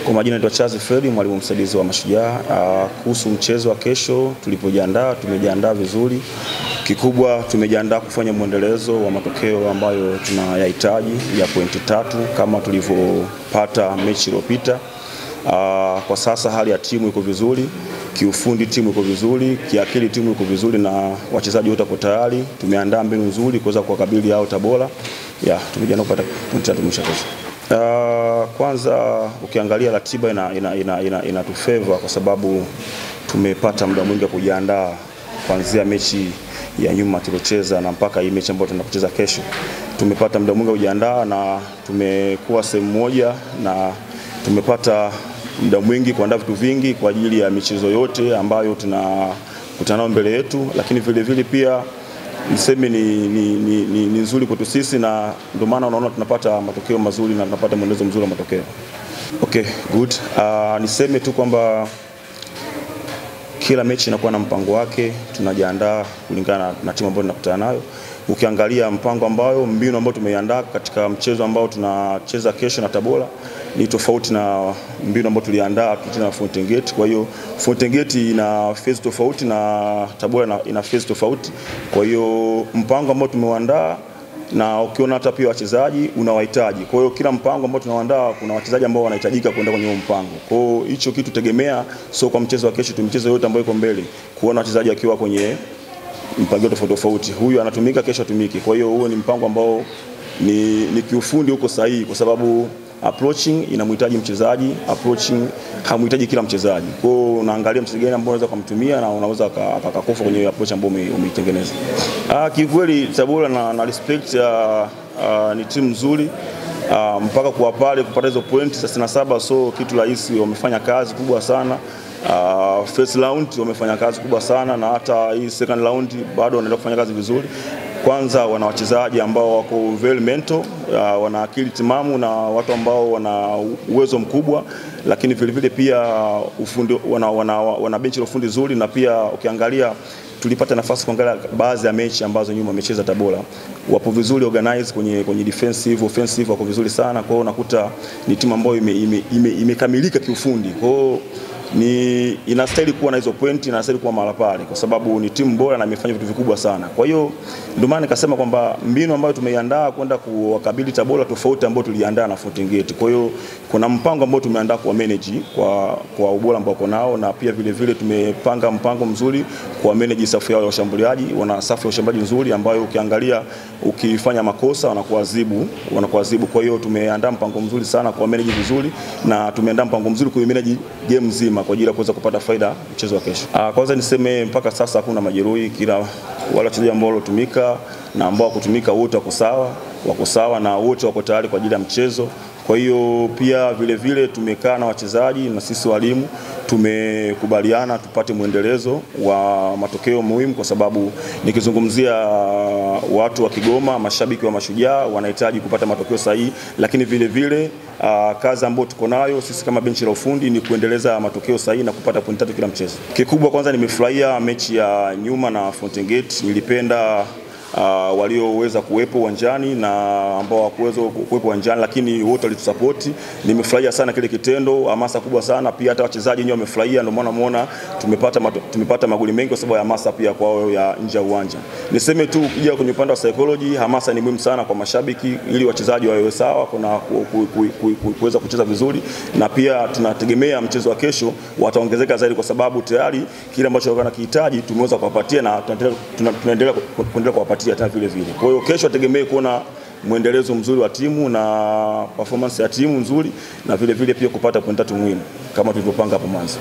Kwa majina naitwa Charles Fred, mwalimu msaidizi wa Mashujaa. Kuhusu mchezo wa kesho, tumejiandaa vizuri. Kikubwa tumejiandaa kufanya mwendelezo wa matokeo ambayo tunayahitaji ya pointi 3 kama tulivyopata mechi iliyopita. Kwa sasa hali ya timu iko vizuri, kiufundi timu iko vizuri, kiakili timu iko vizuri na wachezaji wote wako tayari. Tumeandaa mbinu nzuri kuweza kuwakabili hao Tabora. Tumejiandaa kupata pointi 3 mwisho kesho. Kwanza ukiangalia ratiba inatufavor kwa sababu tumepata muda mwingi wa kujiandaa kuanzia mechi ya nyuma tuliocheza na mpaka hii mechi ambayo tunakucheza kesho. Tumepata muda mwingi wa kujiandaa na tumekuwa sehemu moja na tumepata muda mwingi kuandaa vitu vingi kwa ajili ya michezo yote ambayo tunakutana mbele yetu, lakini vile vile pia niseme ni nzuri kwetu sisi na ndio maana unaona tunapata matokeo mazuri na tunapata mwendelezo mzuri wa matokeo. Okay, good. Niseme tu kwamba kila mechi inakuwa na mpango wake, tunajiandaa kulingana na timu ambayo tunakutana nayo. Ukiangalia mbinu ambayo tumeiandaa katika mchezo ambao tunacheza kesho na Tabora ni tofauti na mbinu ambayo tuliandaa tukicheza na Fountain Gate. Kwa hiyo Fountain Gate ina phase tofauti na Tabora ina phase tofauti. Kwa hiyo mpango ambao tumeuandaa na ukiona hata pia wachezaji unawahitaji. Kwa hiyo kila mpango ambao tunaandaa kuna wachezaji ambao wanahitajika kwenda kwenye mpango. Kwa hiyo hicho kitu tegemea sio kwa mchezo wa kesho tu, mchezo yote ambayo iko mbele kuona wachezaji wakiwa kwenye mpangilio tofauti. Huyu anatumika kesho atumiki. Kwa hiyo huo ni mpango ambao ni kiufundi uko sahihi kwa sababu approaching inamhitaji mchezaji, approaching hamhitaji kila mchezaji. Kwa hiyo unaangalia mchezaji gani ambao unaweza kumtumia na unaweza akakufa kwenye approach ambayo umeitengeneza. Kikweli Tabora na respect ni timu nzuri. Mpaka kuwa pale kupata hizo pointi 67 so kitu rahisi, wamefanya kazi kubwa sana. First round wamefanya kazi kubwa sana na hata hii second round bado wanaendelea kufanya kazi vizuri. Kwanza wana wachezaji ambao wako very mental, wana akili timamu na watu ambao wana uwezo mkubwa, lakini vile vile pia ufundi wana benchi la ufundi nzuri na pia ukiangalia tulipata nafasi kuangalia baadhi ya mechi ambazo nyuma wamecheza Tabora. Wapo vizuri organize kwenye defensive, offensive wako vizuri sana. Kwa hiyo unakuta ni timu ambayo imekamilika kiufundi. Kwa hiyo inastahili kuwa na hizo pointi, inastahili kuwa mahali pale kwa sababu ni timu bora na imefanya vitu vikubwa sana. Kwa hiyo ndio maana nikasema kwamba mbinu ambayo tumeiandaa kwenda kuwakabili Tabora tofauti ambayo tuliandaa na Fountain Gate. Kwa hiyo kuna mpango ambao tumeandaa kwa manage kwa ubora ambao nao na pia vile vile tumepanga mpango mzuri kwa manage safu yao ya washambuliaji. Wana safu ya washambuliaji nzuri ambayo ukiangalia ukifanya makosa wanakuadhibu. Kwa hiyo tumeandaa mpango mzuri sana kwa manage vizuri na tumeandaa mpango mzuri kwa manage game nzima kwa ajili ya kuweza kupata faida mchezo wa kesho. Kwanza niseme mpaka sasa hakuna majeruhi, kila wale wachezaji ambao walotumika na ambao kutumika wote wako sawa na wote wako tayari kwa ajili ya mchezo. Kwa hiyo pia vile vile tumekaa na wachezaji na sisi walimu tumekubaliana tupate mwendelezo wa matokeo muhimu kwa sababu nikizungumzia watu wa Kigoma, mashabiki wa Mashujaa wanahitaji kupata matokeo sahihi, lakini vile vile kazi ambayo tuko nayo sisi kama benchi la ufundi ni kuendeleza matokeo sahihi na kupata pointi 3 kila mchezo. Kikubwa kwanza nimefurahia mechi ya nyuma na Fountain Gate. Nilipenda walioweza kuwepo uwanjani na ambao hawakuweza kuwepo uwanjani lakini wote walitusupport. Nimefurahia sana kile kitendo, hamasa kubwa sana, pia hata wachezaji wenyewe wamefurahia. Ndio maana umeona tumepata magoli mengi kwa sababu ya hamasa pia kwao ya nje ya uwanja. Niseme tu ukija kwenye upande wa psychology, hamasa ni muhimu sana kwa mashabiki ili wachezaji wawe sawa kuna kuweza kucheza vizuri na pia tunategemea mchezo wa kesho wataongezeka zaidi kwa sababu tayari kile ambacho wanakihitaji tumeweza kuwapatia na tunaendelea kuwapatia hata vile vile. Kwa hiyo kesho ategemee kuona mwendelezo mzuri wa timu na performance ya timu nzuri na vile vile pia kupata pointi 3 muhimu kama tulivyopanga hapo mwanzo.